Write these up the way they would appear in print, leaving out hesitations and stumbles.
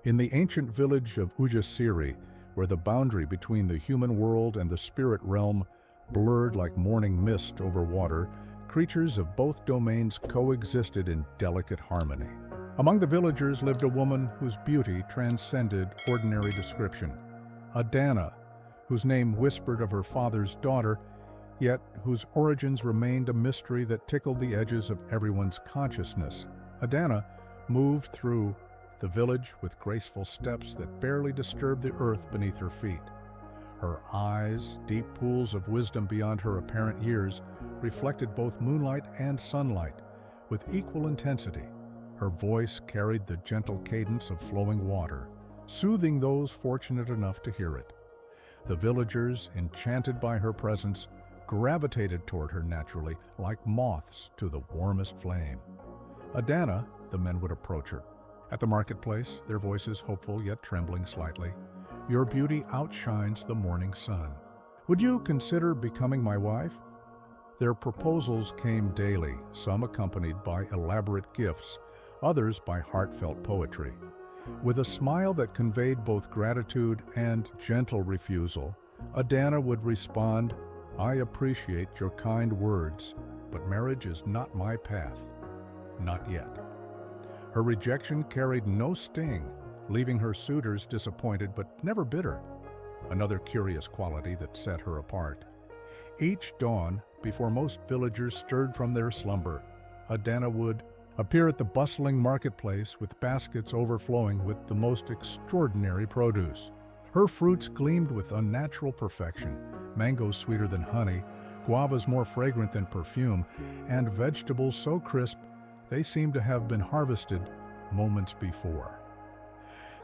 In the ancient village of Ujasiri, where the boundary between the human world and the spirit realm blurred like morning mist over water, creatures of both domains coexisted in delicate harmony. Among the villagers lived a woman whose beauty transcended ordinary description, Adanna, whose name whispered of her father's daughter, yet whose origins remained a mystery that tickled the edges of everyone's consciousness. Adanna moved through the village with graceful steps that barely disturbed the earth beneath her feet. Her eyes, deep pools of wisdom beyond her apparent years, reflected both moonlight and sunlight with equal intensity. Her voice carried the gentle cadence of flowing water, soothing those fortunate enough to hear it. The villagers, enchanted by her presence, gravitated toward her naturally, like moths to the warmest flame. Adanna, the men would approach her. At the marketplace, their voices hopeful yet trembling slightly. "Your beauty outshines the morning sun. Would you consider becoming my wife?" Their proposals came daily, some accompanied by elaborate gifts, others by heartfelt poetry. With a smile that conveyed both gratitude and gentle refusal, Adanna would respond, "I appreciate your kind words, but marriage is not my path. Not yet." Her rejection carried no sting, leaving her suitors disappointed but never bitter, another curious quality that set her apart. Each dawn, before most villagers stirred from their slumber, Adanna would appear at the bustling marketplace with baskets overflowing with the most extraordinary produce. Her fruits gleamed with unnatural perfection, mangoes sweeter than honey, guavas more fragrant than perfume, and vegetables so crisp they seemed to have been harvested moments before.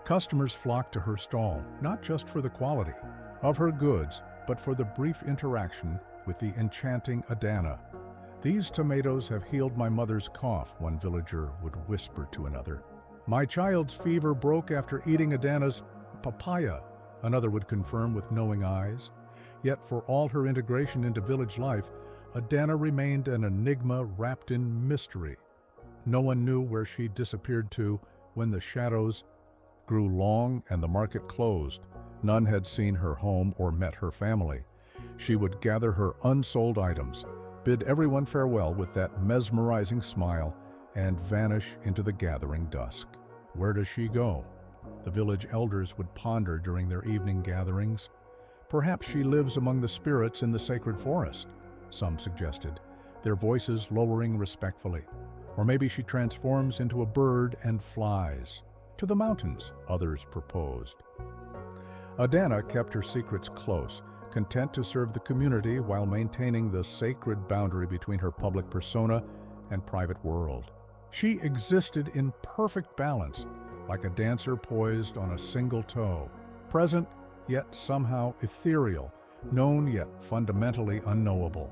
Customers flocked to her stall, not just for the quality of her goods, but for the brief interaction with the enchanting Adanna. "These tomatoes have healed my mother's cough," one villager would whisper to another. "My child's fever broke after eating Adanna's papaya," another would confirm with knowing eyes. Yet for all her integration into village life, Adanna remained an enigma wrapped in mystery. No one knew where she disappeared to when the shadows grew long and the market closed. None had seen her home or met her family. She would gather her unsold items, bid everyone farewell with that mesmerizing smile, and vanish into the gathering dusk. Where does she go? The village elders would ponder during their evening gatherings. Perhaps she lives among the spirits in the sacred forest, some suggested, their voices lowering respectfully. Or maybe she transforms into a bird and flies. To the mountains, others proposed. Adanna kept her secrets close, content to serve the community while maintaining the sacred boundary between her public persona and private world. She existed in perfect balance, like a dancer poised on a single toe, present yet somehow ethereal, known yet fundamentally unknowable.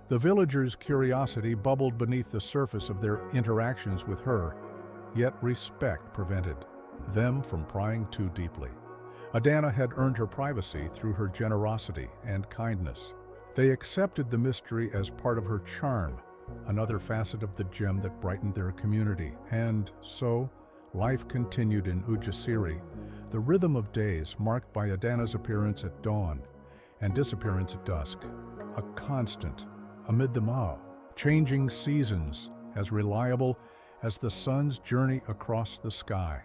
The villagers' curiosity bubbled beneath the surface of their interactions with her, yet respect prevented them from prying too deeply. Adanna had earned her privacy through her generosity and kindness. They accepted the mystery as part of her charm, another facet of the gem that brightened their community. And so, life continued in Ujasiri, the rhythm of days marked by Adanna's appearance at dawn and disappearance at dusk, a constant amid them all, changing seasons as reliable as the sun's journey across the sky.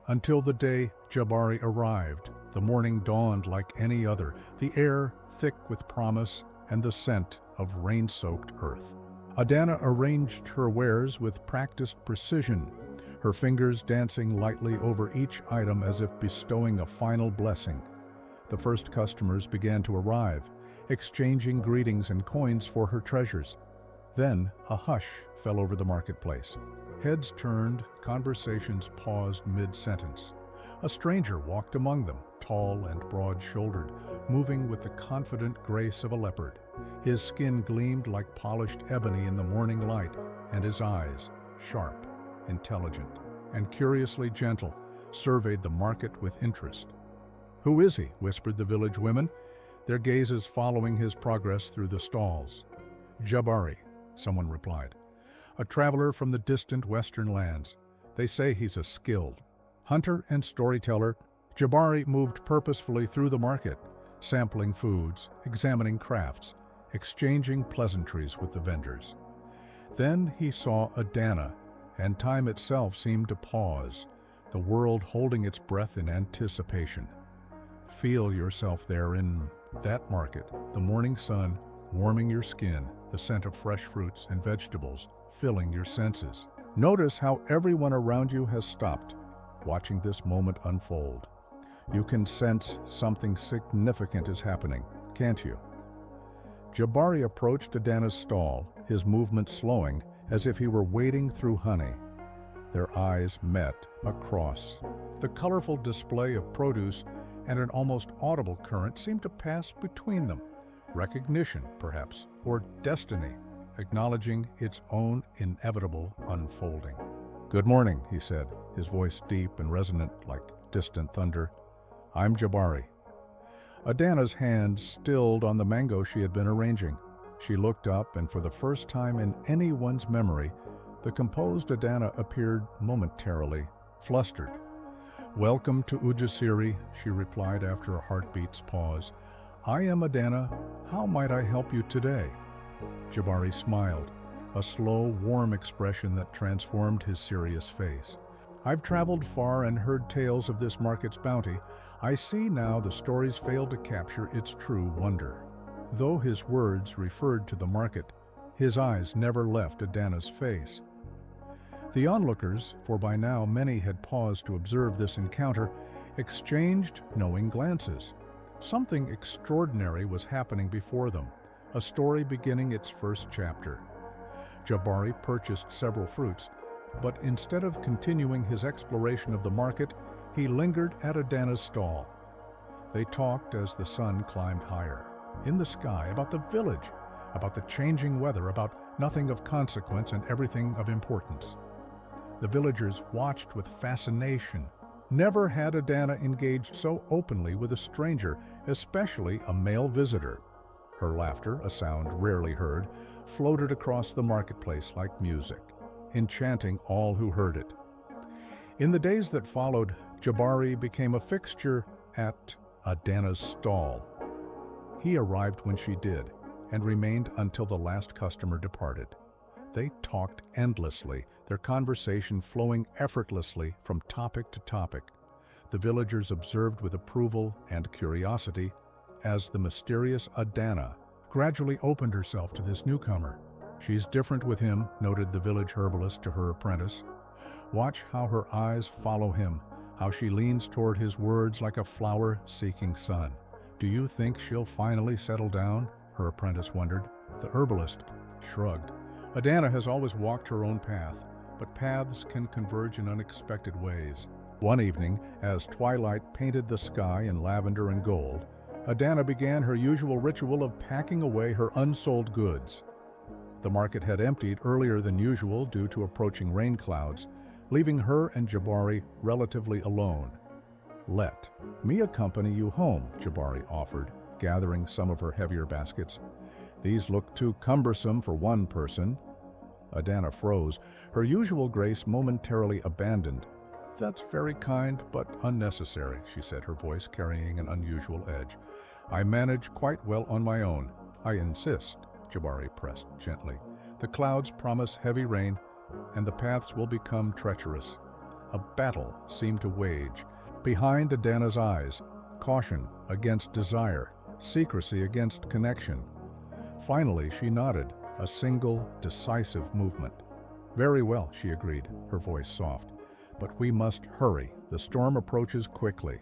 Until the day Jabari arrived, the morning dawned like any other, the air thick with promise and the scent of rain-soaked earth. Adanna arranged her wares with practiced precision, her fingers dancing lightly over each item as if bestowing a final blessing. The first customers began to arrive, exchanging greetings and coins for her treasures. Then a hush fell over the marketplace. Heads turned, conversations paused mid-sentence. A stranger walked among them, tall and broad-shouldered, moving with the confident grace of a leopard. His skin gleamed like polished ebony in the morning light, and his eyes, sharp, intelligent, and curiously gentle, surveyed the market with interest. "Who is he?" whispered the village women, their gazes following his progress through the stalls. "Jabari," someone replied. "A traveler from the distant western lands. They say he's a skilled, Hunter and storyteller, Jabari moved purposefully through the market, sampling foods, examining crafts, exchanging pleasantries with the vendors. Then he saw Adanna, and time itself seemed to pause, the world holding its breath in anticipation. Feel yourself there in that market, the morning sun warming your skin, the scent of fresh fruits and vegetables filling your senses. Notice how everyone around you has stopped, watching this moment unfold. You can sense something significant is happening, can't you? Jabari approached Adanna's stall, his movements slowing as if he were wading through honey. Their eyes met across. The colorful display of produce and an almost audible current seemed to pass between them. Recognition, perhaps, or destiny, acknowledging its own inevitable unfolding. "Good morning," he said, his voice deep and resonant like distant thunder. "I'm Jabari." Adanna's hand stilled on the mango she had been arranging. She looked up, and for the first time in anyone's memory, the composed Adanna appeared momentarily flustered. "Welcome to Ujasiri," she replied after a heartbeat's pause. "I am Adanna. How might I help you today?" Jabari smiled, a slow, warm expression that transformed his serious face. "I've traveled far and heard tales of this market's bounty. I see now the stories failed to capture its true wonder." Though his words referred to the market, his eyes never left Adanna's face. The onlookers, for by now many had paused to observe this encounter, exchanged knowing glances. Something extraordinary was happening before them, a story beginning its first chapter. Jabari purchased several fruits, but instead of continuing his exploration of the market, he lingered at Adanna's stall. They talked as the sun climbed higher, in the sky, about the village, about the changing weather, about nothing of consequence and everything of importance. The villagers watched with fascination. Never had Adanna engaged so openly with a stranger, especially a male visitor. Her laughter, a sound rarely heard, floated across the marketplace like music, enchanting all who heard it. In the days that followed, Jabari became a fixture at Adanna's stall. He arrived when she did, and remained until the last customer departed. They talked endlessly, their conversation flowing effortlessly from topic to topic. The villagers observed with approval and curiosity as the mysterious Adanna gradually opened herself to this newcomer. "She's different with him," noted the village herbalist to her apprentice. "Watch how her eyes follow him, how she leans toward his words like a flower-seeking sun. Do you think she'll finally settle down?" her apprentice wondered. The herbalist shrugged. "Adanna has always walked her own path, but paths can converge in unexpected ways." One evening, as twilight painted the sky in lavender and gold, Adanna began her usual ritual of packing away her unsold goods. The market had emptied earlier than usual due to approaching rain clouds, leaving her and Jabari relatively alone. "Let me accompany you home," Jabari offered, gathering some of her heavier baskets. "These look too cumbersome for one person." Adanna froze, her usual grace momentarily abandoned. "That's very kind, but unnecessary," she said, her voice carrying an unusual edge. "I manage quite well on my own." "I insist," Jabari pressed gently. "The clouds promise heavy rain, and the paths will become treacherous." A battle seemed to wage. Behind Adanna's eyes, caution against desire, secrecy against connection. Finally, she nodded, a single, decisive movement. "Very well," she agreed, her voice soft. "But we must hurry. The storm approaches quickly."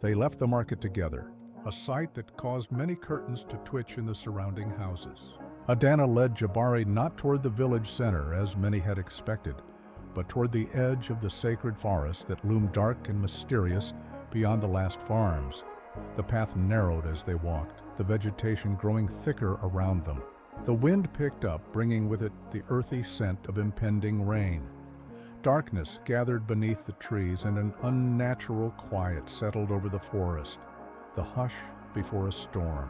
They left the market together, a sight that caused many curtains to twitch in the surrounding houses. Adanna led Jabari not toward the village center, as many had expected, but toward the edge of the sacred forest that loomed dark and mysterious beyond the last farms. The path narrowed as they walked, the vegetation growing thicker around them. The wind picked up, bringing with it the earthy scent of impending rain. Darkness gathered beneath the trees, and an unnatural quiet settled over the forest, the hush before a storm.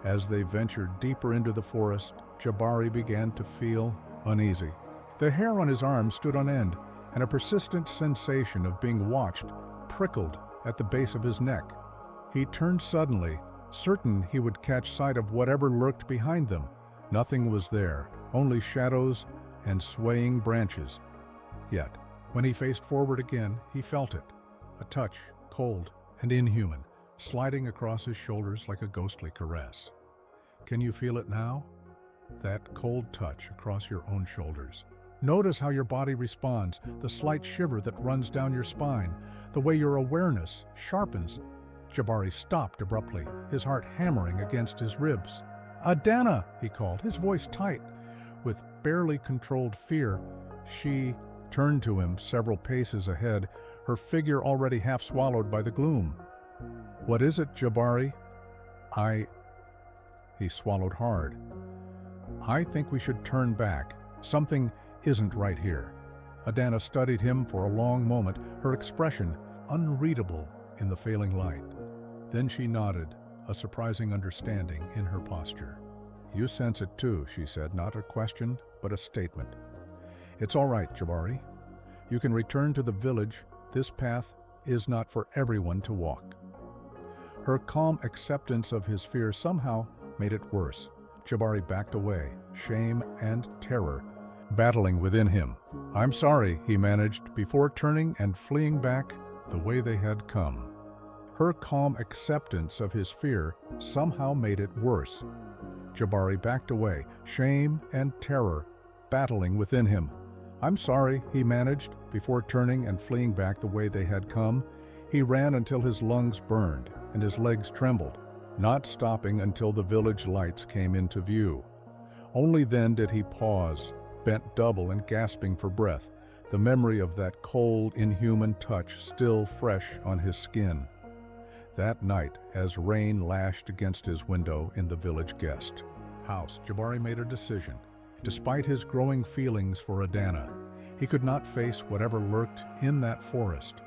As they ventured deeper into the forest, Jabari began to feel uneasy. The hair on his arm stood on end, and a persistent sensation of being watched prickled at the base of his neck. He turned suddenly, certain he would catch sight of whatever lurked behind them. Nothing was there, only shadows and swaying branches. Yet, when he faced forward again, he felt it, a touch, cold and inhuman, sliding across his shoulders like a ghostly caress. Can you feel it now? That cold touch across your own shoulders. Notice how your body responds, the slight shiver that runs down your spine, the way your awareness sharpens. Jabari stopped abruptly, his heart hammering against his ribs. "Adanna!" he called, his voice tight. With barely controlled fear, she turned to him several paces ahead, her figure already half swallowed by the gloom. "What is it, Jabari?" He swallowed hard. "I think we should turn back. Something isn't right here." Adanna studied him for a long moment, her expression unreadable in the failing light. Then she nodded, a surprising understanding in her posture. "You sense it too," she said, not a question, but a statement. "It's all right, Jabari. You can return to the village. This path is not for everyone to walk." Her calm acceptance of his fear somehow made it worse. Jabari backed away, shame and terror battling within him. "I'm sorry," he managed, before turning and fleeing back the way they had come. Her calm acceptance of his fear somehow made it worse. Jabari backed away, shame and terror battling within him. "I'm sorry," he managed, before turning and fleeing back the way they had come. He ran until his lungs burned and his legs trembled, not stopping until the village lights came into view. Only then did he pause, bent double and gasping for breath, the memory of that cold, inhuman touch still fresh on his skin. That night, as rain lashed against his window in the village guest house, Jabari made a decision. Despite his growing feelings for Adanna, he could not face whatever lurked in that forest.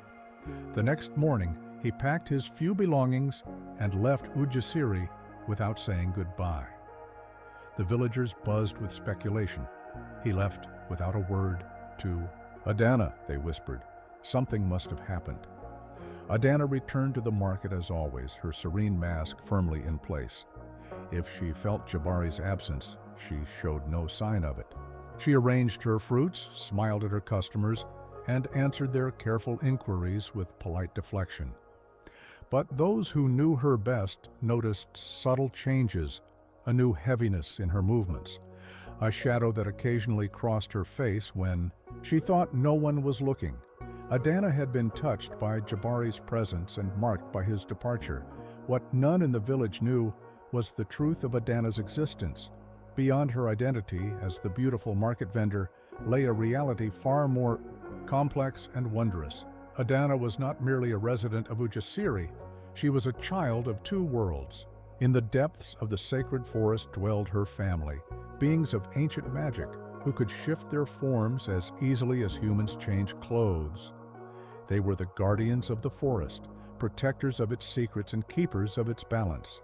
The next morning, he packed his few belongings and left Ujasiri without saying goodbye. The villagers buzzed with speculation. He left without a word to Adanna, they whispered. Something must have happened. Adanna returned to the market as always, her serene mask firmly in place. If she felt Jabari's absence, she showed no sign of it. She arranged her fruits, smiled at her customers, and answered their careful inquiries with polite deflection. But those who knew her best noticed subtle changes, a new heaviness in her movements, a shadow that occasionally crossed her face when she thought no one was looking. Adanna had been touched by Jabari's presence and marked by his departure. What none in the village knew was the truth of Adanna's existence. Beyond her identity as the beautiful market vendor lay a reality far more complex and wondrous. Adanna was not merely a resident of Ujasiri, she was a child of two worlds. In the depths of the sacred forest dwelled her family, beings of ancient magic who could shift their forms as easily as humans change clothes. They were the guardians of the forest, protectors of its secrets and keepers of its balance.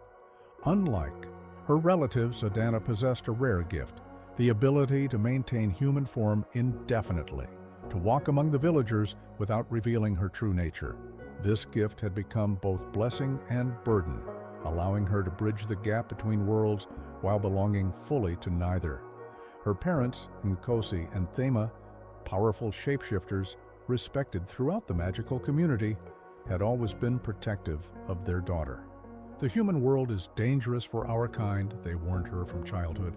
Unlike her relatives, Adanna possessed a rare gift, the ability to maintain human form indefinitely, to walk among the villagers without revealing her true nature. This gift had become both blessing and burden, allowing her to bridge the gap between worlds while belonging fully to neither. Her parents, Nkosi and Thema, powerful shapeshifters, respected throughout the magical community, had always been protective of their daughter. "The human world is dangerous for our kind," they warned her from childhood.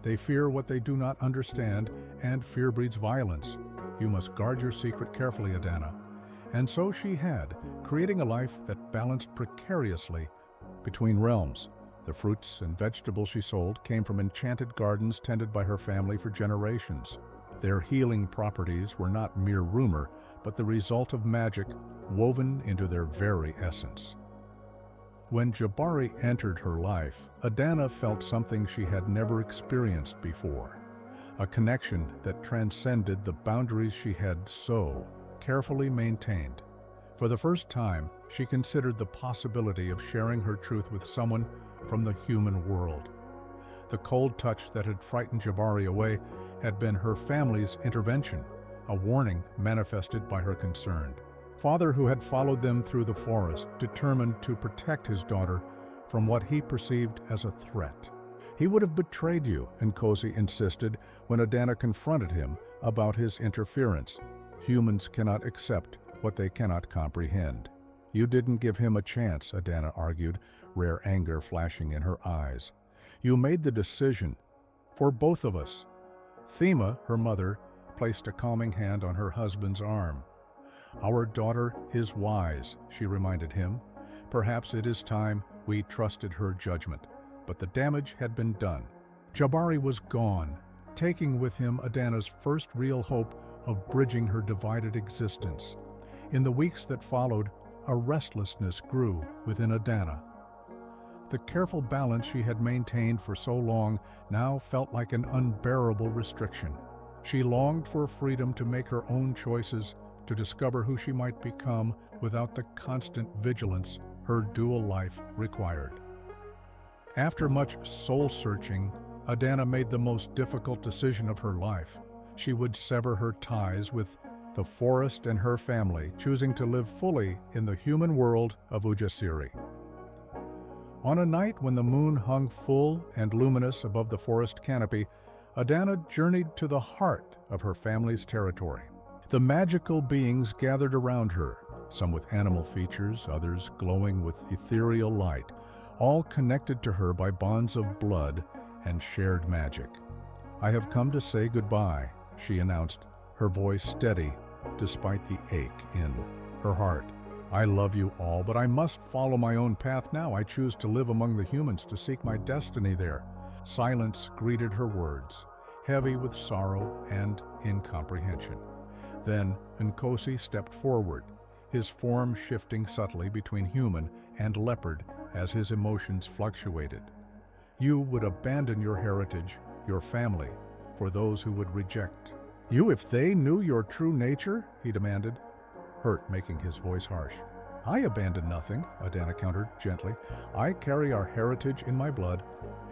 "They fear what they do not understand, and fear breeds violence. You must guard your secret carefully, Adanna." And so she had, creating a life that balanced precariously between realms. The fruits and vegetables she sold came from enchanted gardens tended by her family for generations. Their healing properties were not mere rumor, but the result of magic woven into their very essence. When Jabari entered her life, Adanna felt something she had never experienced before, a connection that transcended the boundaries she had so carefully maintained. For the first time, she considered the possibility of sharing her truth with someone from the human world. The cold touch that had frightened Jabari away had been her family's intervention, a warning manifested by her concern. Father, who had followed them through the forest, determined to protect his daughter from what he perceived as a threat. He would have betrayed you, Nkosi insisted when Adanna confronted him about his interference. Humans cannot accept what they cannot comprehend. You didn't give him a chance, Adanna argued, rare anger flashing in her eyes. You made the decision for both of us. Thema, her mother, placed a calming hand on her husband's arm. Our daughter is wise, she reminded him. Perhaps it is time we trusted her judgment. But the damage had been done. Jabari was gone, taking with him Adanna's first real hope of bridging her divided existence. In the weeks that followed, a restlessness grew within Adanna. The careful balance she had maintained for so long now felt like an unbearable restriction. She longed for freedom to make her own choices, to discover who she might become without the constant vigilance her dual life required. After much soul-searching, Adanna made the most difficult decision of her life. She would sever her ties with the forest and her family, choosing to live fully in the human world of Ujasiri. On a night when the moon hung full and luminous above the forest canopy, Adanna journeyed to the heart of her family's territory. The magical beings gathered around her, some with animal features, others glowing with ethereal light, all connected to her by bonds of blood and shared magic. I have come to say goodbye, she announced, her voice steady despite the ache in her heart. I love you all, but I must follow my own path now. I choose to live among the humans, to seek my destiny there. Silence greeted her words, heavy with sorrow and incomprehension. Then Nkosi stepped forward, his form shifting subtly between human and leopard as his emotions fluctuated. You would abandon your heritage, your family, for those who would reject. You, if they knew your true nature? He demanded, hurt making his voice harsh. I abandon nothing, Adanna countered gently. I carry our heritage in my blood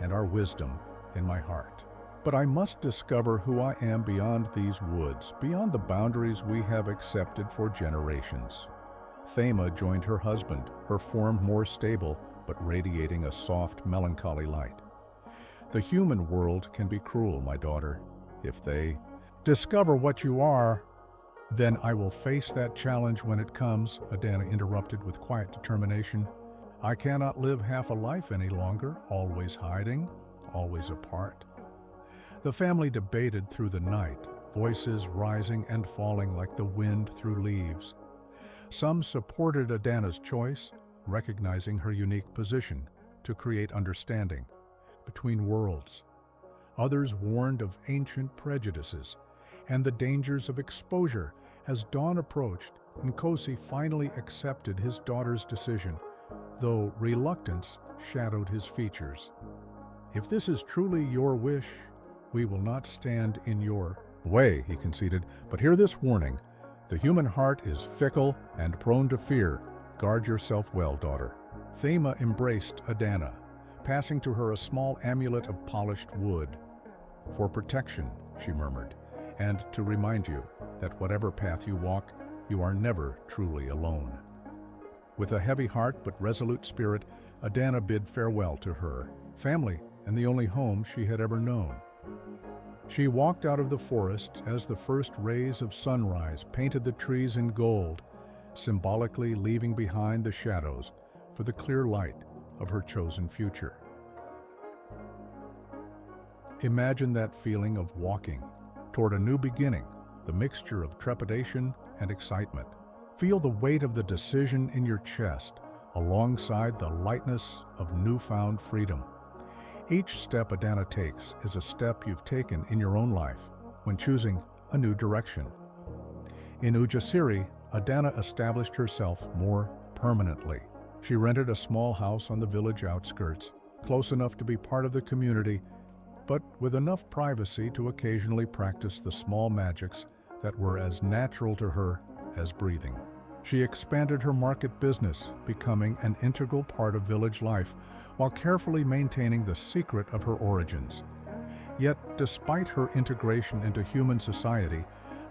and our wisdom in my heart. But I must discover who I am beyond these woods, beyond the boundaries we have accepted for generations. Thema joined her husband, her form more stable, but radiating a soft, melancholy light. The human world can be cruel, my daughter. If they discover what you are, then I will face that challenge when it comes, Adanna interrupted with quiet determination. I cannot live half a life any longer, always hiding, always apart. The family debated through the night, voices rising and falling like the wind through leaves. Some supported Adanna's choice, recognizing her unique position to create understanding between worlds. Others warned of ancient prejudices and the dangers of exposure. As dawn approached, Nkosi finally accepted his daughter's decision, though reluctance shadowed his features. If this is truly your wish, we will not stand in your way, he conceded, but hear this warning. The human heart is fickle and prone to fear. Guard yourself well, daughter. Thema embraced Adanna, passing to her a small amulet of polished wood. For protection, she murmured, and to remind you that whatever path you walk, you are never truly alone. With a heavy heart but resolute spirit, Adanna bid farewell to her family and the only home she had ever known. She walked out of the forest as the first rays of sunrise painted the trees in gold, symbolically leaving behind the shadows for the clear light of her chosen future. Imagine that feeling of walking toward a new beginning, the mixture of trepidation and excitement. Feel the weight of the decision in your chest, alongside the lightness of newfound freedom. Each step Adanna takes is a step you've taken in your own life when choosing a new direction. In Ujasiri, Adanna established herself more permanently. She rented a small house on the village outskirts, close enough to be part of the community, but with enough privacy to occasionally practice the small magics that were as natural to her as breathing. She expanded her market business, becoming an integral part of village life, while carefully maintaining the secret of her origins. Yet, despite her integration into human society,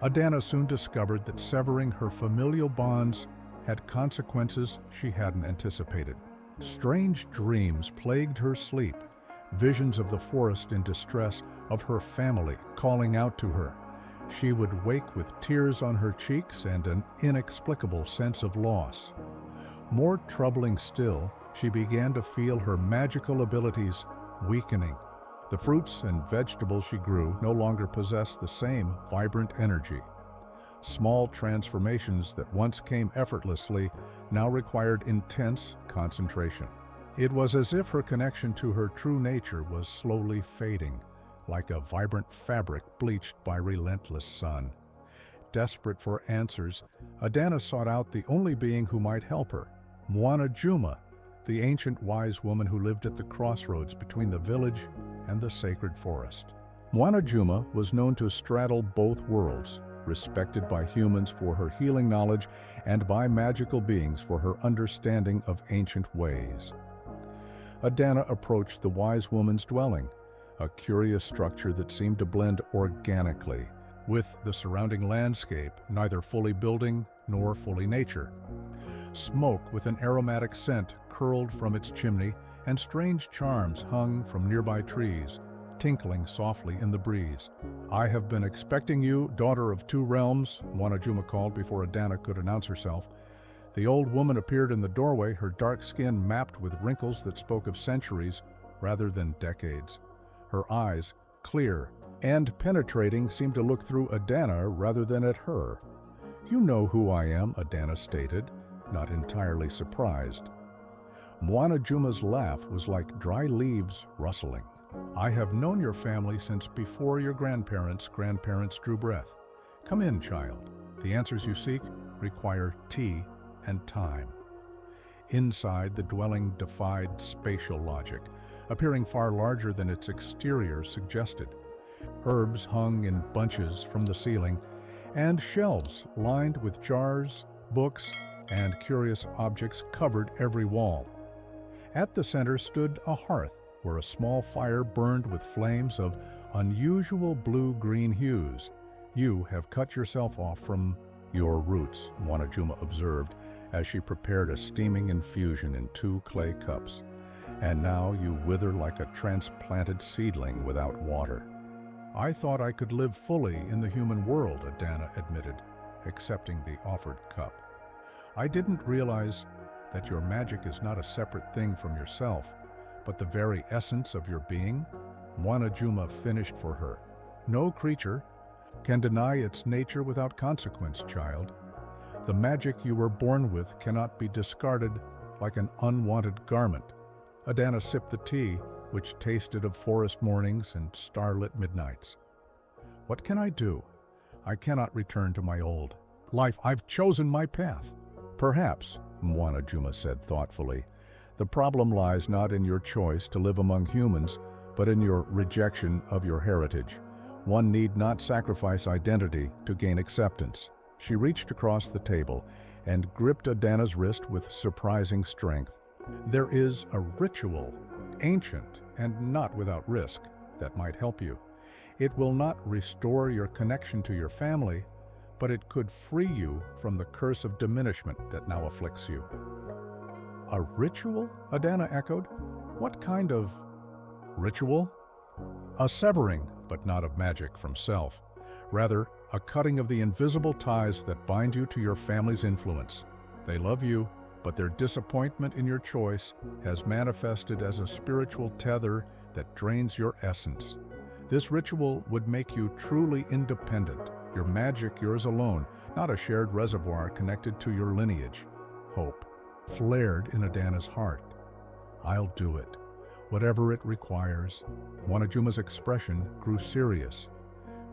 Adanna soon discovered that severing her familial bonds had consequences she hadn't anticipated. Strange dreams plagued her sleep, visions of the forest in distress, of her family calling out to her. She would wake with tears on her cheeks and an inexplicable sense of loss. More troubling still, she began to feel her magical abilities weakening. The fruits and vegetables she grew no longer possessed the same vibrant energy. Small transformations that once came effortlessly now required intense concentration. It was as if her connection to her true nature was slowly fading, like a vibrant fabric bleached by relentless sun. Desperate for answers, Adanna sought out the only being who might help her, Mwana Juma, the ancient wise woman who lived at the crossroads between the village and the sacred forest. Mwana Juma was known to straddle both worlds, respected by humans for her healing knowledge and by magical beings for her understanding of ancient ways. Adanna approached the wise woman's dwelling, a curious structure that seemed to blend organically with the surrounding landscape, neither fully building nor fully nature. Smoke with an aromatic scent curled from its chimney, and strange charms hung from nearby trees, tinkling softly in the breeze. "I have been expecting you, daughter of two realms," Mwana Juma called before Adanna could announce herself. The old woman appeared in the doorway, her dark skin mapped with wrinkles that spoke of centuries rather than decades. Her eyes, clear and penetrating, seemed to look through Adanna rather than at her. "You know who I am," Adanna stated, not entirely surprised. Mwana Juma's laugh was like dry leaves rustling. "I have known your family since before your grandparents' drew breath. Come in, child. The answers you seek require tea and time." Inside, the dwelling defied spatial logic, appearing far larger than its exterior suggested. Herbs hung in bunches from the ceiling, and shelves lined with jars, books, and curious objects covered every wall. At the center stood a hearth where a small fire burned with flames of unusual blue-green hues. "You have cut yourself off from your roots," Mwana Juma observed as she prepared a steaming infusion in 2 clay cups. "And now you wither like a transplanted seedling without water." "I thought I could live fully in the human world," Adanna admitted, accepting the offered cup. "I didn't realize that your magic is not a separate thing from yourself, but the very essence of your being," Mwana Juma finished for her. "No creature can deny its nature without consequence, child. The magic you were born with cannot be discarded like an unwanted garment." Adanna sipped the tea, which tasted of forest mornings and starlit midnights. "What can I do? I cannot return to my old life. I've chosen my path." "Perhaps," Mwana Juma said thoughtfully, "the problem lies not in your choice to live among humans, but in your rejection of your heritage. One need not sacrifice identity to gain acceptance." She reached across the table and gripped Adanna's wrist with surprising strength. "There is a ritual, ancient and not without risk, that might help you. It will not restore your connection to your family, but it could free you from the curse of diminishment that now afflicts you." "A ritual?" Adanna echoed. "What kind of ritual?" "A severing, but not of magic, from self. Rather, a cutting of the invisible ties that bind you to your family's influence. They love you, but their disappointment in your choice has manifested as a spiritual tether that drains your essence. This ritual would make you truly independent, your magic yours alone, not a shared reservoir connected to your lineage." Hope flared in Adanna's heart. "I'll do it, whatever it requires." Mwana Juma's expression grew serious.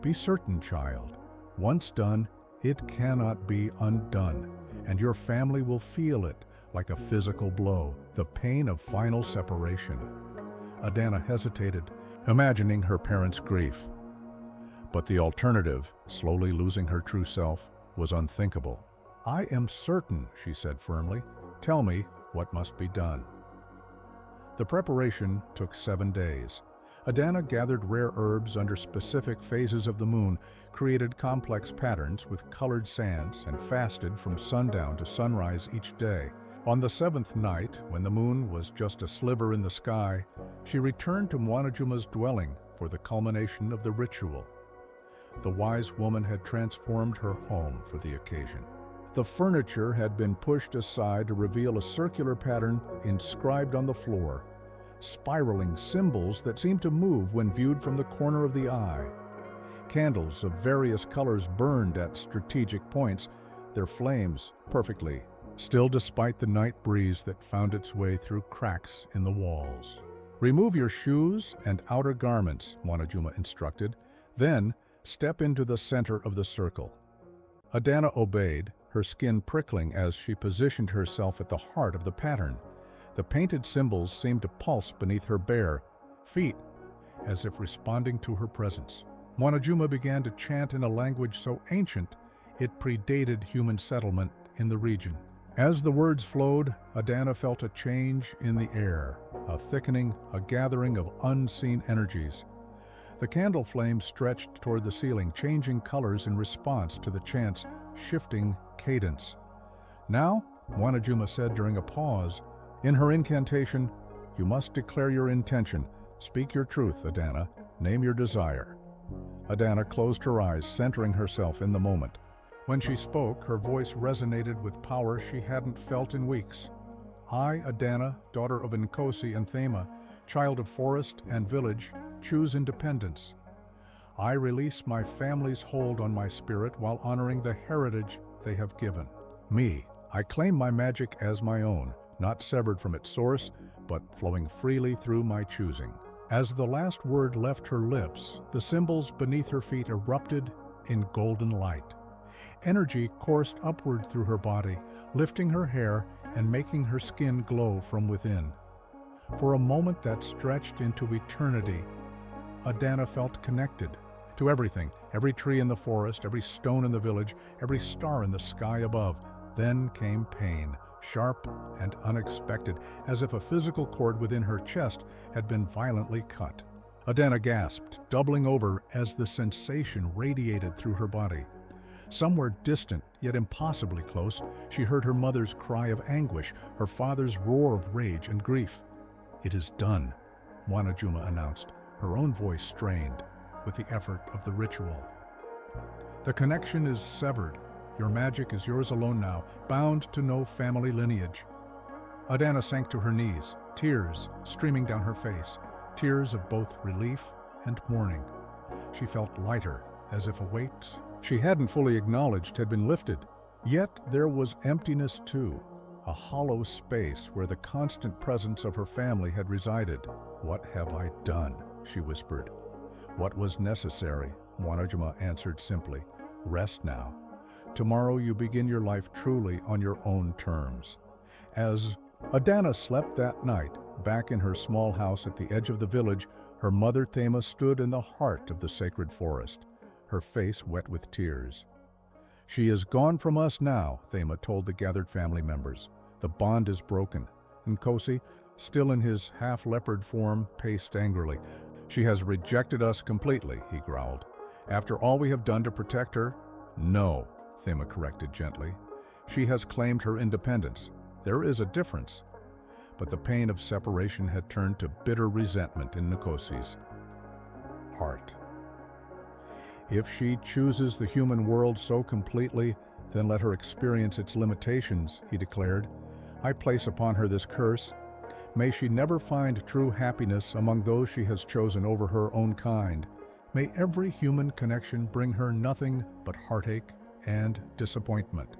"Be certain, child. Once done, it cannot be undone, and your family will feel it like a physical blow, the pain of final separation." Adanna hesitated, imagining her parents' grief. But the alternative, slowly losing her true self, was unthinkable. "I am certain," she said firmly. "Tell me what must be done." The preparation took 7 days. Adanna gathered rare herbs under specific phases of the moon, created complex patterns with colored sands, and fasted from sundown to sunrise each day. On the seventh night, when the moon was just a sliver in the sky, she returned to Mwanajuma's dwelling for the culmination of the ritual. The wise woman had transformed her home for the occasion. The furniture had been pushed aside to reveal a circular pattern inscribed on the floor, spiraling symbols that seemed to move when viewed from the corner of the eye. Candles of various colors burned at strategic points, their flames perfectly still despite the night breeze that found its way through cracks in the walls. "Remove your shoes and outer garments," Mwanajuma instructed. "Then step into the center of the circle." Adanna obeyed, her skin prickling as she positioned herself at the heart of the pattern. The painted symbols seemed to pulse beneath her bare feet, as if responding to her presence. Mwanajuma began to chant in a language so ancient it predated human settlement in the region. As the words flowed, Adanna felt a change in the air, a thickening, a gathering of unseen energies. The candle flame stretched toward the ceiling, changing colors in response to the chant's shifting cadence. "Now," Mwanajuma said during a pause, in her incantation, "you must declare your intention. Speak your truth, Adanna. Name your desire." Adanna closed her eyes, centering herself in the moment. When she spoke, her voice resonated with power she hadn't felt in weeks. "I, Adanna, daughter of Nkosi and Thema, child of forest and village, choose independence. I release my family's hold on my spirit while honoring the heritage they have given me. I claim my magic as my own, not severed from its source, but flowing freely through my choosing." As the last word left her lips, the symbols beneath her feet erupted in golden light. Energy coursed upward through her body, lifting her hair and making her skin glow from within. For a moment that stretched into eternity, Adanna felt connected to everything, every tree in the forest, every stone in the village, every star in the sky above. Then came pain, sharp and unexpected, as if a physical cord within her chest had been violently cut. Adanna gasped, doubling over as the sensation radiated through her body. Somewhere distant, yet impossibly close, she heard her mother's cry of anguish, her father's roar of rage and grief. "It is done," Mwanajuma announced, her own voice strained with the effort of the ritual. "The connection is severed. Your magic is yours alone now, bound to no family lineage." Adanna sank to her knees, tears streaming down her face, tears of both relief and mourning. She felt lighter, as if a weight she hadn't fully acknowledged had been lifted. Yet there was emptiness too, a hollow space where the constant presence of her family had resided. "What have I done?" she whispered. "What was necessary," Mwanajuma answered simply. "Rest now. Tomorrow you begin your life truly on your own terms." As Adanna slept that night, back in her small house at the edge of the village, her mother Thema stood in the heart of the sacred forest, her face wet with tears. "She is gone from us now," Thema told the gathered family members. "The bond is broken." Nkosi, still in his half-leopard form, paced angrily. "She has rejected us completely," he growled. "After all we have done to protect her?" "No," Thema corrected gently. "She has claimed her independence. There is a difference." But the pain of separation had turned to bitter resentment in Nkosi's heart. "If she chooses the human world so completely, then let her experience its limitations," he declared. "I place upon her this curse. May she never find true happiness among those she has chosen over her own kind. May every human connection bring her nothing but heartache and disappointment."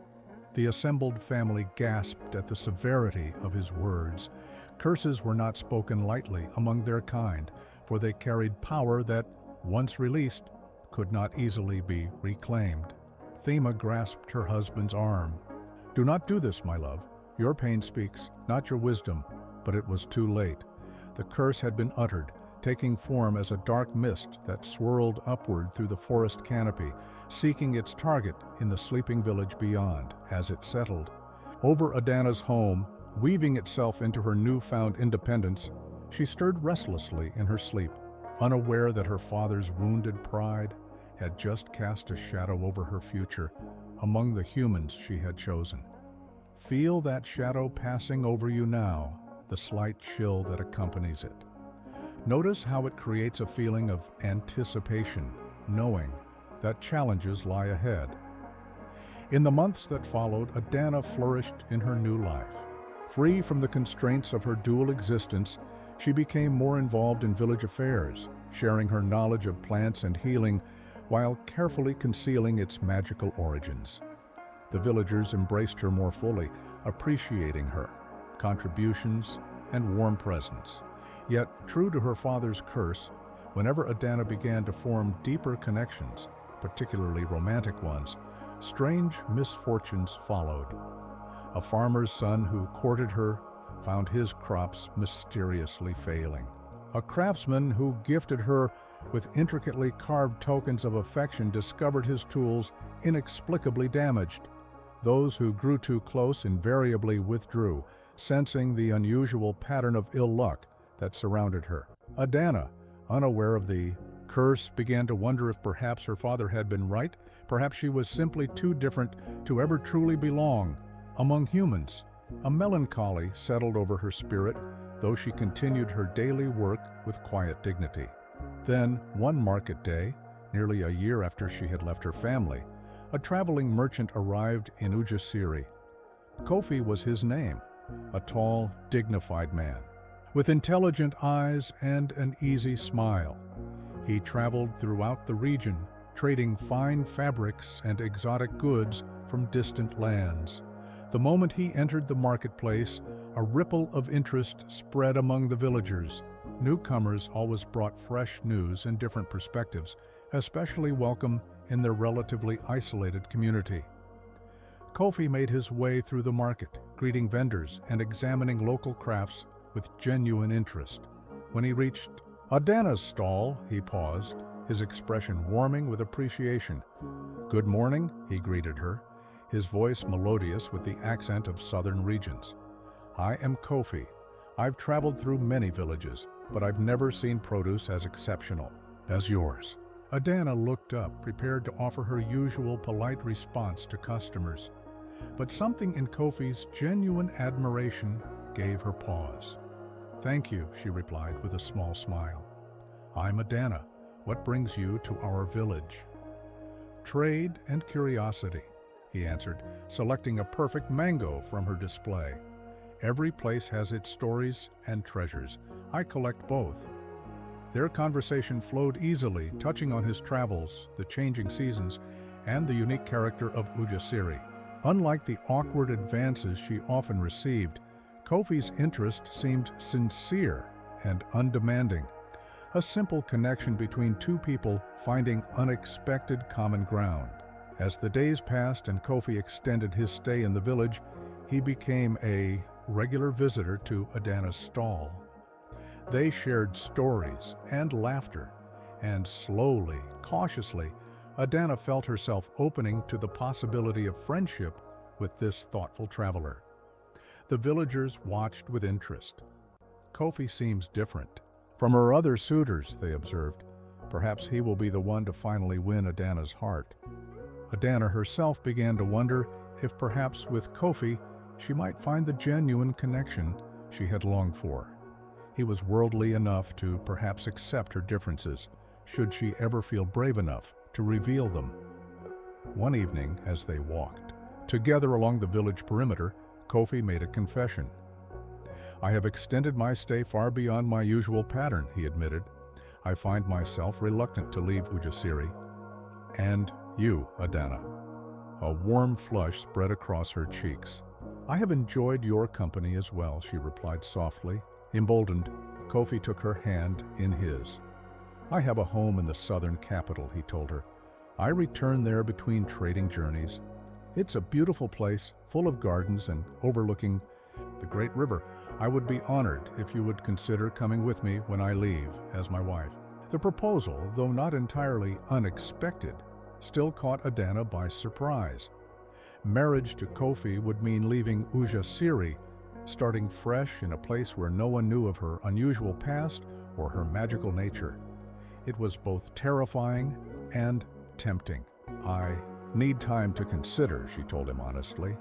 The assembled family gasped at the severity of his words. Curses were not spoken lightly among their kind, for they carried power that, once released, could not easily be reclaimed. Thema grasped her husband's arm. "Do not do this, my love. Your pain speaks, not your wisdom." But it was too late. The curse had been uttered, taking form as a dark mist that swirled upward through the forest canopy, seeking its target in the sleeping village beyond. As it settled over Adanna's home, weaving itself into her newfound independence, she stirred restlessly in her sleep. unaware that her father's wounded pride had just cast a shadow over her future among the humans she had chosen. Feel that shadow passing over you now, the slight chill that accompanies it. Notice how it creates a feeling of anticipation, knowing that challenges lie ahead. In the months that followed, Adanna flourished in her new life. Free from the constraints of her dual existence, she became more involved in village affairs, sharing her knowledge of plants and healing while carefully concealing its magical origins. The villagers embraced her more fully, appreciating her contributions and warm presence. Yet, true to her father's curse, whenever Adanna began to form deeper connections, particularly romantic ones, strange misfortunes followed. A farmer's son who courted her found his crops mysteriously failing. A craftsman who gifted her with intricately carved tokens of affection discovered his tools inexplicably damaged. Those who grew too close invariably withdrew, sensing the unusual pattern of ill luck that surrounded her. Adanna, unaware of the curse, began to wonder if perhaps her father had been right. Perhaps she was simply too different to ever truly belong among humans. A melancholy settled over her spirit, though she continued her daily work with quiet dignity. Then, one market day, nearly a year after she had left her family, a traveling merchant arrived in Ujasiri. Kofi was his name, a tall, dignified man, with intelligent eyes and an easy smile. He traveled throughout the region, trading fine fabrics and exotic goods from distant lands. The moment he entered the marketplace, a ripple of interest spread among the villagers. Newcomers always brought fresh news and different perspectives, especially welcome in their relatively isolated community. Kofi made his way through the market, greeting vendors and examining local crafts with genuine interest. When he reached Adanna's stall, he paused, his expression warming with appreciation. "Good morning," he greeted her, his voice melodious with the accent of southern regions. "I am Kofi. I've traveled through many villages, but I've never seen produce as exceptional as yours." Adanna looked up, prepared to offer her usual polite response to customers. But something in Kofi's genuine admiration gave her pause. "Thank you," she replied with a small smile. "I'm Adanna. What brings you to our village?" "Trade and curiosity," he answered, selecting a perfect mango from her display. "Every place has its stories and treasures. I collect both." Their conversation flowed easily, touching on his travels, the changing seasons, and the unique character of Ujasiri. Unlike the awkward advances she often received, Kofi's interest seemed sincere and undemanding. A simple connection between two people finding unexpected common ground. As the days passed and Kofi extended his stay in the village, he became a regular visitor to Adanna's stall. They shared stories and laughter, and slowly, cautiously, Adanna felt herself opening to the possibility of friendship with this thoughtful traveler. The villagers watched with interest. "Kofi seems different from her other suitors," they observed. "Perhaps he will be the one to finally win Adanna's heart." Adanna herself began to wonder if perhaps with Kofi she might find the genuine connection she had longed for. He was worldly enough to perhaps accept her differences, should she ever feel brave enough to reveal them. One evening, as they walked together along the village perimeter, Kofi made a confession. "I have extended my stay far beyond my usual pattern," he admitted. "I find myself reluctant to leave Ujasiri. And you, Adanna." A warm flush spread across her cheeks. "I have enjoyed your company as well," she replied softly. Emboldened, Kofi took her hand in his. "I have a home in the southern capital," he told her. "I return there between trading journeys. It's a beautiful place, full of gardens and overlooking the great river. I would be honored if you would consider coming with me when I leave as my wife." The proposal, though not entirely unexpected, still caught Adanna by surprise. Marriage to Kofi would mean leaving Ujasiri, starting fresh in a place where no one knew of her unusual past or her magical nature. It was both terrifying and tempting. "I need time to consider," she told him honestly.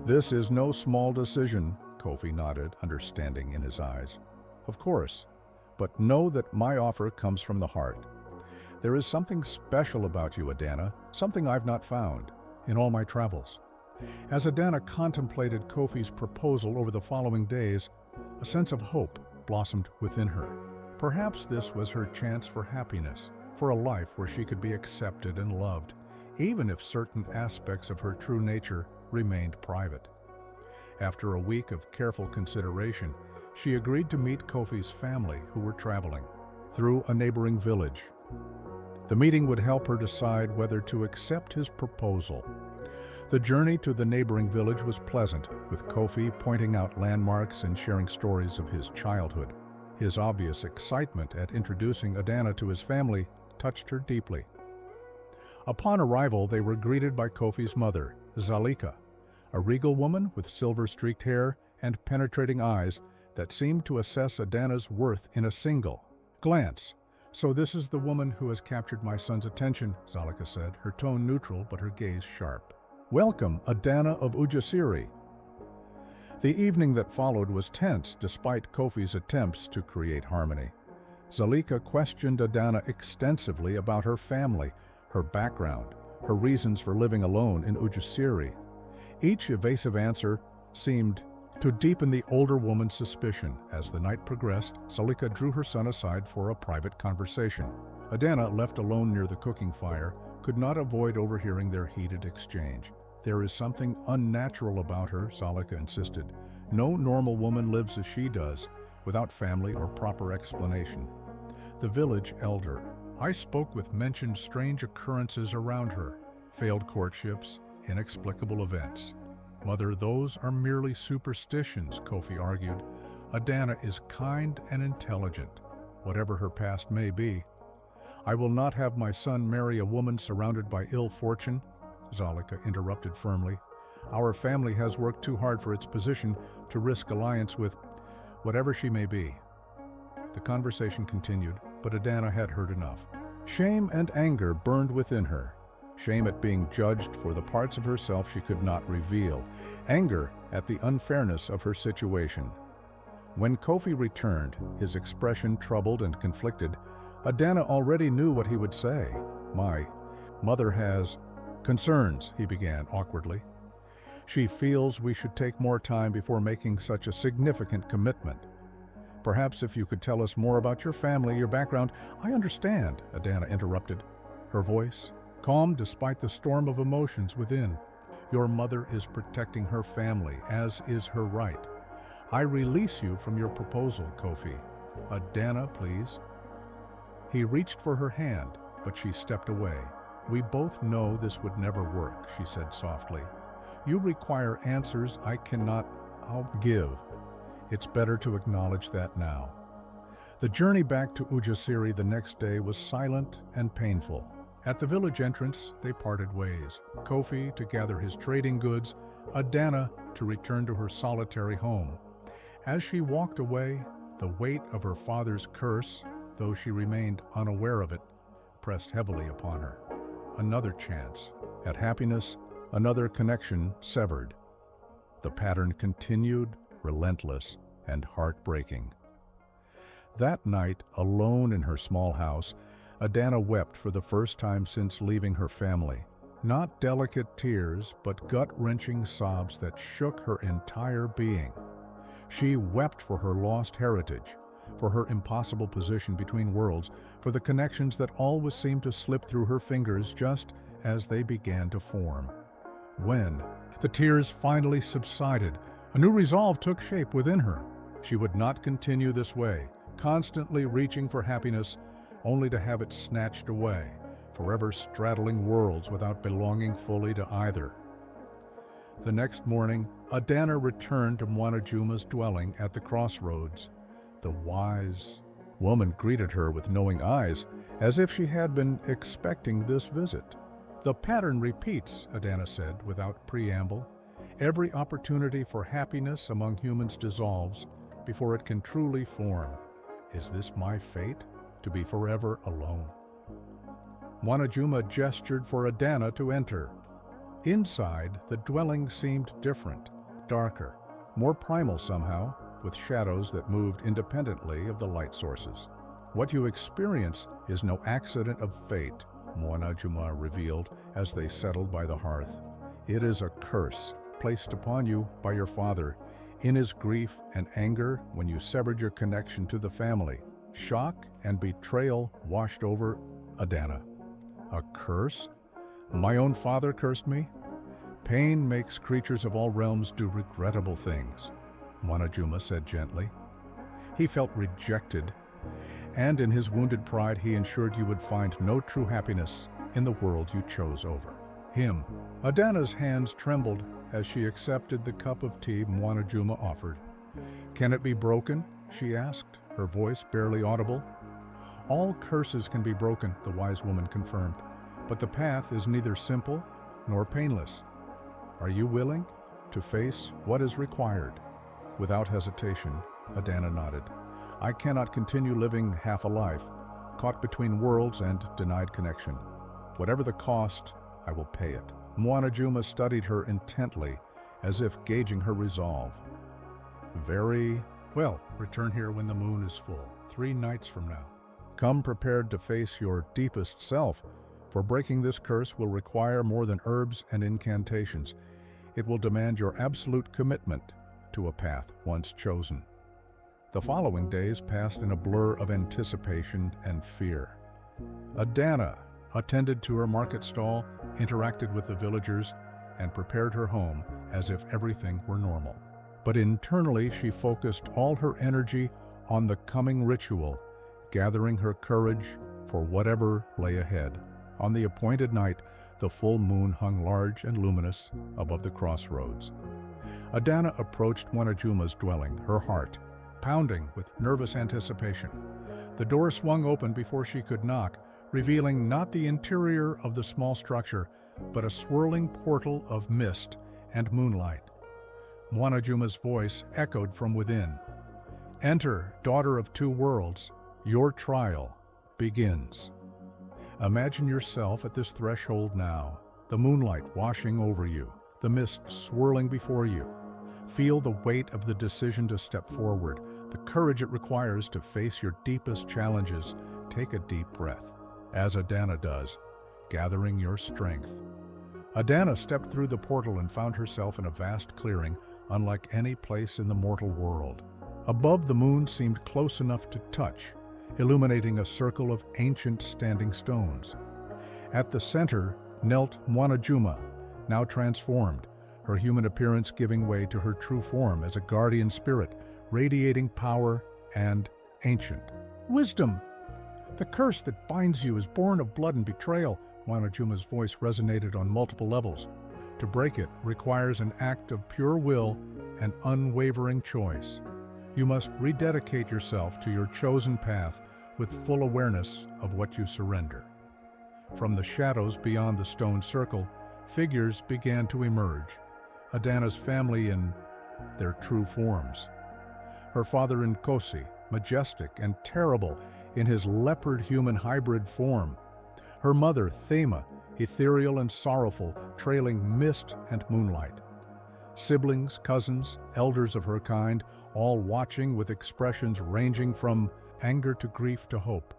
"This is no small decision," Kofi nodded, understanding in his eyes. "Of course, but know that my offer comes from the heart. There is something special about you, Adanna, something I've not found in all my travels." As Adanna contemplated Kofi's proposal over the following days, a sense of hope blossomed within her. Perhaps this was her chance for happiness, for a life where she could be accepted and loved, even if certain aspects of her true nature remained private. After a week of careful consideration, she agreed to meet Kofi's family, who were traveling through a neighboring village. The meeting would help her decide whether to accept his proposal. The journey to the neighboring village was pleasant, with Kofi pointing out landmarks and sharing stories of his childhood. His obvious excitement at introducing Adanna to his family touched her deeply. Upon arrival, they were greeted by Kofi's mother, Zalika, a regal woman with silver-streaked hair and penetrating eyes that seemed to assess Adanna's worth in a single glance. "So this is the woman who has captured my son's attention," Zalika said, her tone neutral but her gaze sharp. "Welcome, Adanna of Ujasiri." The evening that followed was tense despite Kofi's attempts to create harmony. Zalika questioned Adanna extensively about her family, her background, her reasons for living alone in Ujasiri. Each evasive answer seemed to deepen the older woman's suspicion. As the night progressed, Zalika drew her son aside for a private conversation. Adanna, left alone near the cooking fire, could not avoid overhearing their heated exchange. "There is something unnatural about her," Zalika insisted. "No normal woman lives as she does, without family or proper explanation." The village elder: "I spoke with mentioned strange occurrences around her, failed courtships, inexplicable events." "Mother, those are merely superstitions," Kofi argued. "Adanna is kind and intelligent, whatever her past may be." "I will not have my son marry a woman surrounded by ill fortune," Zalika interrupted firmly. "Our family has worked too hard for its position to risk alliance with whatever she may be." The conversation continued, but Adanna had heard enough. Shame and anger burned within her. Shame at being judged for the parts of herself she could not reveal. Anger at the unfairness of her situation. When Kofi returned, his expression troubled and conflicted, Adanna already knew what he would say. "My mother has concerns," he began awkwardly. "She feels we should take more time before making such a significant commitment. Perhaps if you could tell us more about your family, your background." "I understand," Adanna interrupted, her voice calm despite the storm of emotions within. "Your mother is protecting her family, as is her right. I release you from your proposal, Kofi." "Adanna, please." He reached for her hand, but she stepped away. "We both know this would never work," she said softly. "You require answers I cannot give. It's better to acknowledge that now." The journey back to Ujasiri the next day was silent and painful. At the village entrance, they parted ways. Kofi to gather his trading goods, Adanna to return to her solitary home. As she walked away, the weight of her father's curse, though she remained unaware of it, pressed heavily upon her. Another chance at happiness, another connection severed. The pattern continued, relentless and heartbreaking. That night, alone in her small house, Adanna wept for the first time since leaving her family. Not delicate tears, but gut-wrenching sobs that shook her entire being. She wept for her lost heritage, for her impossible position between worlds, for the connections that always seemed to slip through her fingers just as they began to form. When the tears finally subsided, a new resolve took shape within her. She would not continue this way, constantly reaching for happiness, only to have it snatched away, forever straddling worlds without belonging fully to either. The next morning, Adanna returned to Mwanajuma's dwelling at the crossroads. The wise woman greeted her with knowing eyes, as if she had been expecting this visit. "The pattern repeats," Adanna said without preamble. "Every opportunity for happiness among humans dissolves before it can truly form. Is this my fate?" to be forever alone. Mwanajuma gestured for Adanna to enter. Inside, the dwelling seemed different, darker, more primal somehow, with shadows that moved independently of the light sources. What you experience is no accident of fate, Mwanajuma revealed as they settled by the hearth. It is a curse placed upon you by your father in his grief and anger when you severed your connection to the family. Shock and betrayal washed over Adanna. A curse? My own father cursed me? Pain makes creatures of all realms do regrettable things, Mwanajuma said gently. He felt rejected, and in his wounded pride he ensured you would find no true happiness in the world you chose over him. Adanna's hands trembled as she accepted the cup of tea Mwanajuma offered. Can it be broken? She asked, her voice barely audible. All curses can be broken, the wise woman confirmed, but the path is neither simple nor painless. Are you willing to face what is required? Without hesitation, Adanna nodded. I cannot continue living half a life, caught between worlds and denied connection. Whatever the cost, I will pay it. Mwanajuma studied her intently, as if gauging her resolve. Very well. Return here when the moon is full, 3 nights from now. Come prepared to face your deepest self, for breaking this curse will require more than herbs and incantations. It will demand your absolute commitment to a path once chosen. The following days passed in a blur of anticipation and fear. Adanna attended to her market stall, interacted with the villagers, and prepared her home as if everything were normal. But internally she focused all her energy on the coming ritual, gathering her courage for whatever lay ahead. On the appointed night, the full moon hung large and luminous above the crossroads. Adanna approached Mwanajuma's dwelling, her heart pounding with nervous anticipation. The door swung open before she could knock, revealing not the interior of the small structure, but a swirling portal of mist and moonlight. Mwanajuma's voice echoed from within. Enter, daughter of 2 worlds, your trial begins. Imagine yourself at this threshold now, the moonlight washing over you, the mist swirling before you. Feel the weight of the decision to step forward, the courage it requires to face your deepest challenges. Take a deep breath, as Adanna does, gathering your strength. Adanna stepped through the portal and found herself in a vast clearing, unlike any place in the mortal world. Above, the moon seemed close enough to touch, illuminating a circle of ancient standing stones. At the center knelt Mwanajuma, now transformed, her human appearance giving way to her true form as a guardian spirit, radiating power and ancient wisdom. The curse that binds you is born of blood and betrayal. Mwanajuma's voice resonated on multiple levels. To break it requires an act of pure will and unwavering choice. You must rededicate yourself to your chosen path with full awareness of what you surrender. From the shadows beyond the stone circle, figures began to emerge. Adanna's family in their true forms. Her father Nkosi, majestic and terrible in his leopard-human hybrid form. Her mother Thema, ethereal and sorrowful, trailing mist and moonlight. Siblings, cousins, elders of her kind, all watching with expressions ranging from anger to grief to hope.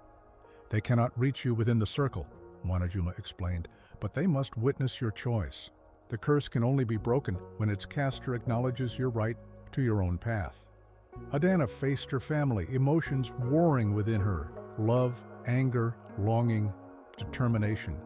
They cannot reach you within the circle, Mwanajuma explained, but they must witness your choice. The curse can only be broken when its caster acknowledges your right to your own path. Adanna faced her family, emotions warring within her, love, anger, longing, determination.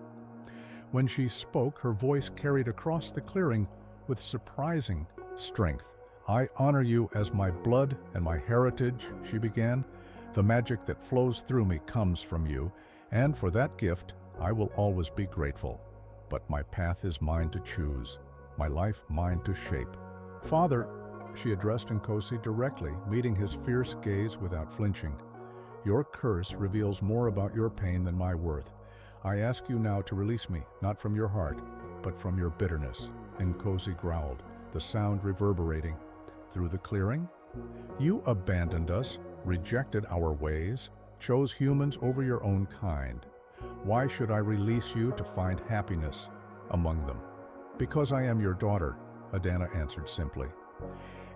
When she spoke, her voice carried across the clearing with surprising strength. I honor you as my blood and my heritage, she began. The magic that flows through me comes from you, and for that gift, I will always be grateful. But my path is mine to choose, my life mine to shape. Father, she addressed Nkosi directly, meeting his fierce gaze without flinching. Your curse reveals more about your pain than my worth. I ask you now to release me, not from your heart, but from your bitterness. Nkosi growled, the sound reverberating through the clearing. You abandoned us, rejected our ways, chose humans over your own kind. Why should I release you to find happiness among them? Because I am your daughter, Adanna answered simply.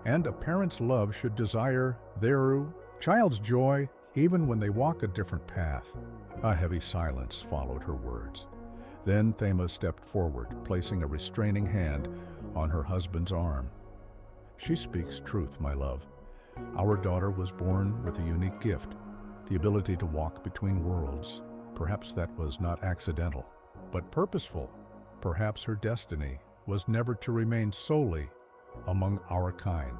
And a parent's love should desire their child's joy even when they walk a different path. A heavy silence followed her words. Then Thema stepped forward, placing a restraining hand on her husband's arm. She speaks truth, my love. Our daughter was born with a unique gift, the ability to walk between worlds. Perhaps that was not accidental, but purposeful. Perhaps her destiny was never to remain solely among our kind.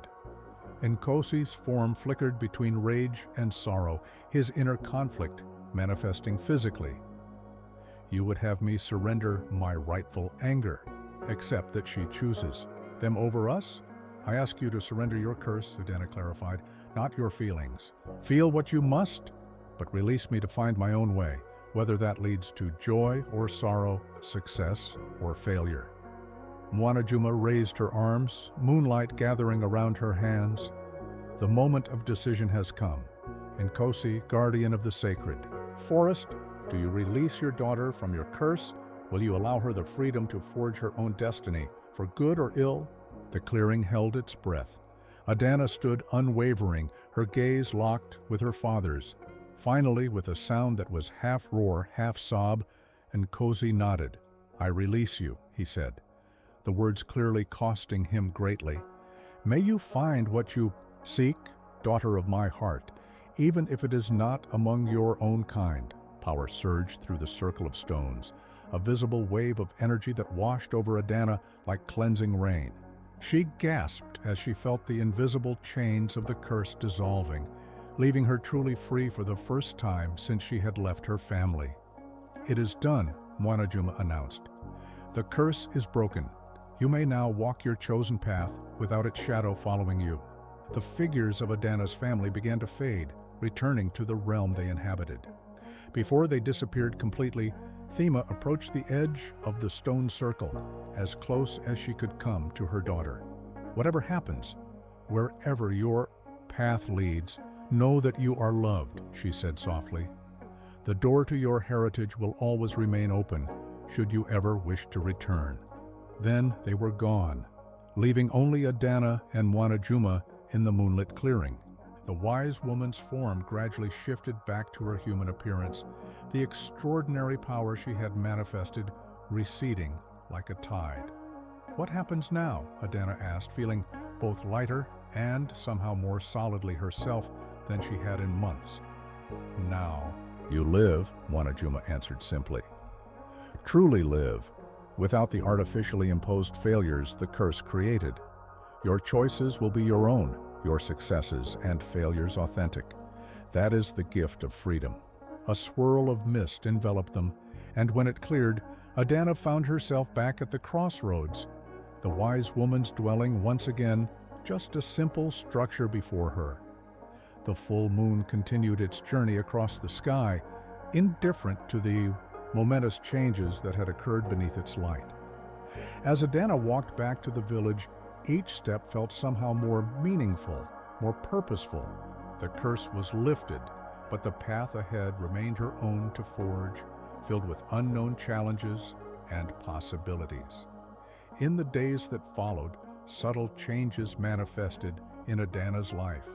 Nkosi's form flickered between rage and sorrow, his inner conflict manifesting physically. You would have me surrender my rightful anger, except that she chooses them over us? I ask you to surrender your curse, Adanna clarified, not your feelings. Feel what you must, but release me to find my own way, whether that leads to joy or sorrow, success or failure. Mwanajuma raised her arms, moonlight gathering around her hands. The moment of decision has come. Nkosi, guardian of the sacred. Forest, do you release your daughter from your curse? Will you allow her the freedom to forge her own destiny, for good or ill? The clearing held its breath. Adanna stood unwavering, her gaze locked with her father's. Finally, with a sound that was half roar, half sob, Nkosi nodded. I release you, he said, the words clearly costing him greatly. May you find what you seek, daughter of my heart, even if it is not among your own kind. Power surged through the circle of stones, a visible wave of energy that washed over Adanna like cleansing rain. She gasped as she felt the invisible chains of the curse dissolving, leaving her truly free for the first time since she had left her family. It is done, Mwanajuma announced. The curse is broken. You may now walk your chosen path without its shadow following you. The figures of Adanna's family began to fade, returning to the realm they inhabited. Before they disappeared completely, Thema approached the edge of the stone circle, as close as she could come to her daughter. Whatever happens, wherever your path leads, know that you are loved, she said softly. The door to your heritage will always remain open, should you ever wish to return. Then they were gone, leaving only Adanna and Mwanajuma in the moonlit clearing. The wise woman's form gradually shifted back to her human appearance, the extraordinary power she had manifested receding like a tide. What happens now? Adanna asked, feeling both lighter and somehow more solidly herself than she had in months. Now, you live, Mwanajuma answered simply. Truly live, without the artificially imposed failures the curse created. Your choices will be your own, your successes and failures authentic. That is the gift of freedom. A swirl of mist enveloped them, and when it cleared, Adanna found herself back at the crossroads. The wise woman's dwelling once again, just a simple structure before her. The full moon continued its journey across the sky, indifferent to the momentous changes that had occurred beneath its light. As Adanna walked back to the village, each step felt somehow more meaningful, more purposeful. The curse was lifted, but the path ahead remained her own to forge, filled with unknown challenges and possibilities. In the days that followed, subtle changes manifested in Adanna's life.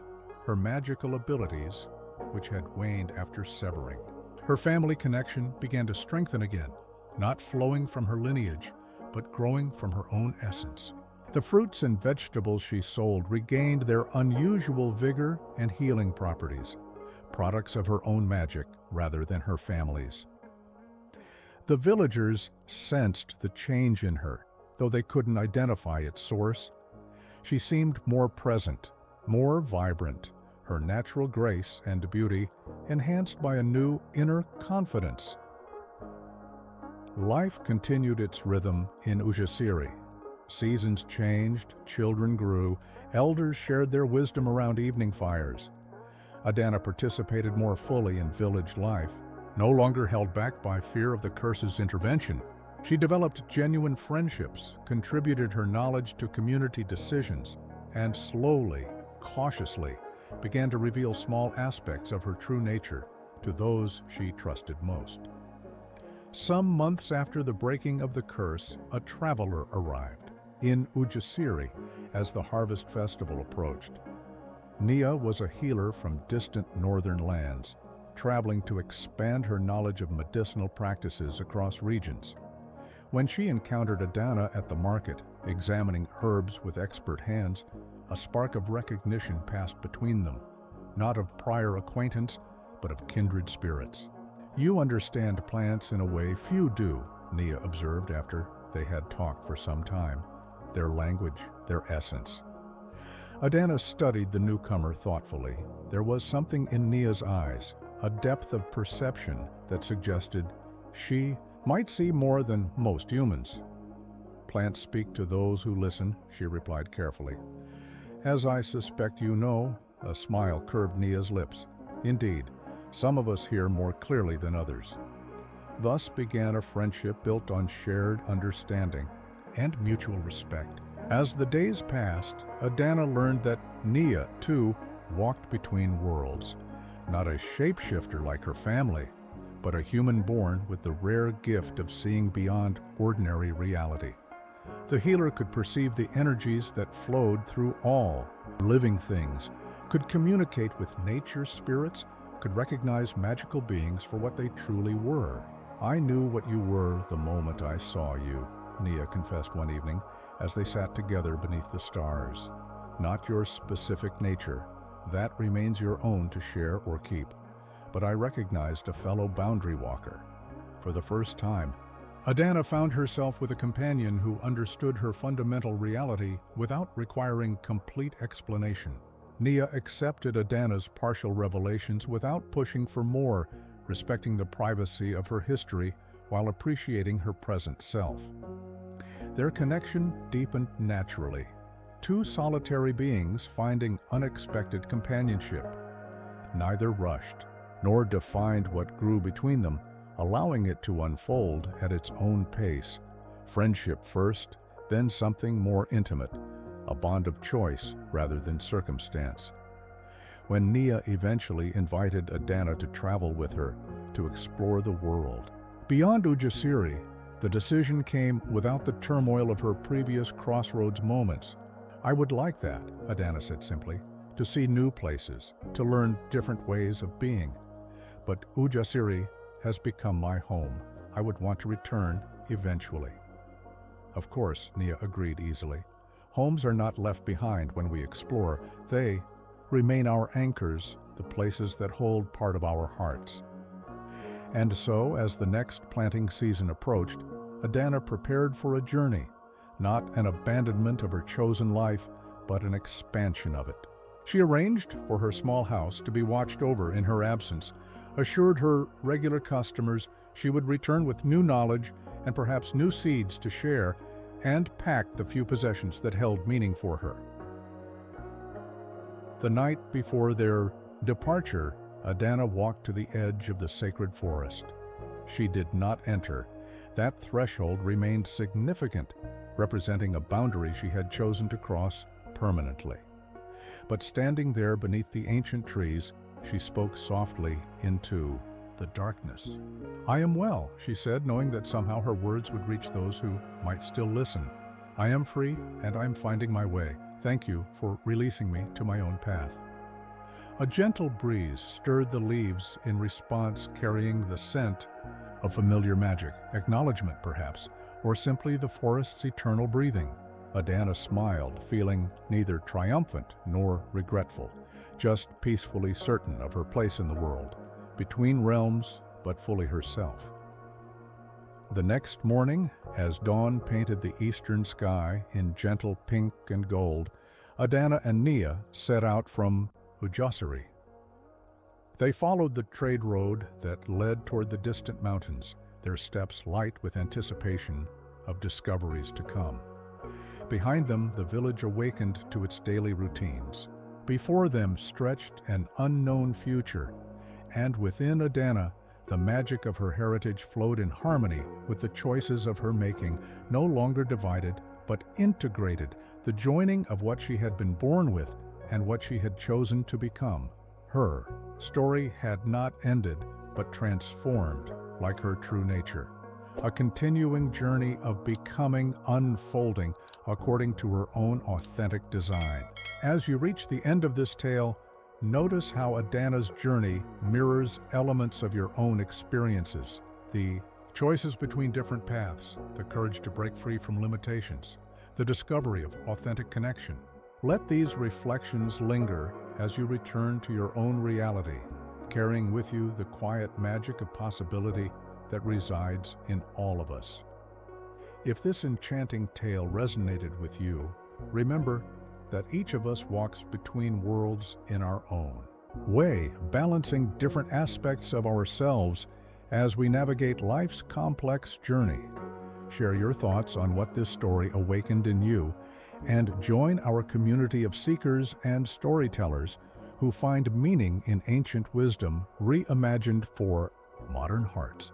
Her magical abilities, which had waned after severing. Her family connection began to strengthen again, not flowing from her lineage, but growing from her own essence. The fruits and vegetables she sold regained their unusual vigor and healing properties, products of her own magic rather than her family's. The villagers sensed the change in her, though they couldn't identify its source. She seemed more present, more vibrant, her natural grace and beauty enhanced by a new inner confidence. Life continued its rhythm in Ujasiri. Seasons changed, children grew, elders shared their wisdom around evening fires. Adanna participated more fully in village life, no longer held back by fear of the curse's intervention. She developed genuine friendships, contributed her knowledge to community decisions, and slowly, cautiously, began to reveal small aspects of her true nature, to those she trusted most. Some months after the breaking of the curse, a traveler arrived in Ujasiri as the harvest festival approached. Nia was a healer from distant northern lands, traveling to expand her knowledge of medicinal practices across regions. When she encountered Adanna at the market, examining herbs with expert hands, a spark of recognition passed between them, not of prior acquaintance, but of kindred spirits. "You understand plants in a way few do," Nia observed after they had talked for some time. "Their language, their essence." Adanna studied the newcomer thoughtfully. There was something in Nia's eyes, a depth of perception that suggested she might see more than most humans. "Plants speak to those who listen," she replied carefully. "As I suspect you know," a smile curved Nia's lips. "Indeed, some of us hear more clearly than others." Thus began a friendship built on shared understanding and mutual respect. As the days passed, Adanna learned that Nia, too, walked between worlds. Not a shapeshifter like her family, but a human born with the rare gift of seeing beyond ordinary reality. The healer could perceive the energies that flowed through all living things, could communicate with nature's spirits, could recognize magical beings for what they truly were. "I knew what you were the moment I saw you," Nia confessed one evening as they sat together beneath the stars. "Not your specific nature. That remains your own to share or keep. But I recognized a fellow boundary walker. For the first time, Adanna found herself with a companion who understood her fundamental reality without requiring complete explanation. Nia accepted Adanna's partial revelations without pushing for more, respecting the privacy of her history while appreciating her present self. Their connection deepened naturally, two solitary beings finding unexpected companionship. Neither rushed, nor defined what grew between them, allowing it to unfold at its own pace. Friendship first, then something more intimate, a bond of choice rather than circumstance. When Nia eventually invited Adanna to travel with her, to explore the world beyond Ujasiri, the decision came without the turmoil of her previous crossroads moments. "I would like that," Adanna said simply, "to see new places, to learn different ways of being. But Ujasiri has become my home. I would want to return eventually." "Of course," Nia agreed easily. "Homes are not left behind when we explore. They remain our anchors, the places that hold part of our hearts." And so, as the next planting season approached, Adanna prepared for a journey, not an abandonment of her chosen life, but an expansion of it. She arranged for her small house to be watched over in her absence, assured her regular customers she would return with new knowledge and perhaps new seeds to share, and packed the few possessions that held meaning for her. The night before their departure, Adanna walked to the edge of the sacred forest. She did not enter. That threshold remained significant, representing a boundary she had chosen to cross permanently. But standing there beneath the ancient trees, she spoke softly into the darkness. "I am well," she said, knowing that somehow her words would reach those who might still listen. "I am free, and I am finding my way. Thank you for releasing me to my own path." A gentle breeze stirred the leaves in response, carrying the scent of familiar magic, acknowledgement perhaps, or simply the forest's eternal breathing. Adanna smiled, feeling neither triumphant nor regretful, just peacefully certain of her place in the world, between realms, but fully herself. The next morning, as dawn painted the eastern sky in gentle pink and gold, Adanna and Nia set out from Ujasiri. They followed the trade road that led toward the distant mountains, their steps light with anticipation of discoveries to come. Behind them, the village awakened to its daily routines. Before them stretched an unknown future, and within Adanna, the magic of her heritage flowed in harmony with the choices of her making, no longer divided, but integrated, the joining of what she had been born with and what she had chosen to become. Her story had not ended, but transformed like her true nature. A continuing journey of becoming unfolding according to her own authentic design. As you reach the end of this tale, notice how Adanna's journey mirrors elements of your own experiences. The choices between different paths, the courage to break free from limitations, the discovery of authentic connection. Let these reflections linger as you return to your own reality, carrying with you the quiet magic of possibility that resides in all of us. If this enchanting tale resonated with you, remember that each of us walks between worlds in our own way, balancing different aspects of ourselves as we navigate life's complex journey. Share your thoughts on what this story awakened in you, and join our community of seekers and storytellers who find meaning in ancient wisdom reimagined for modern hearts.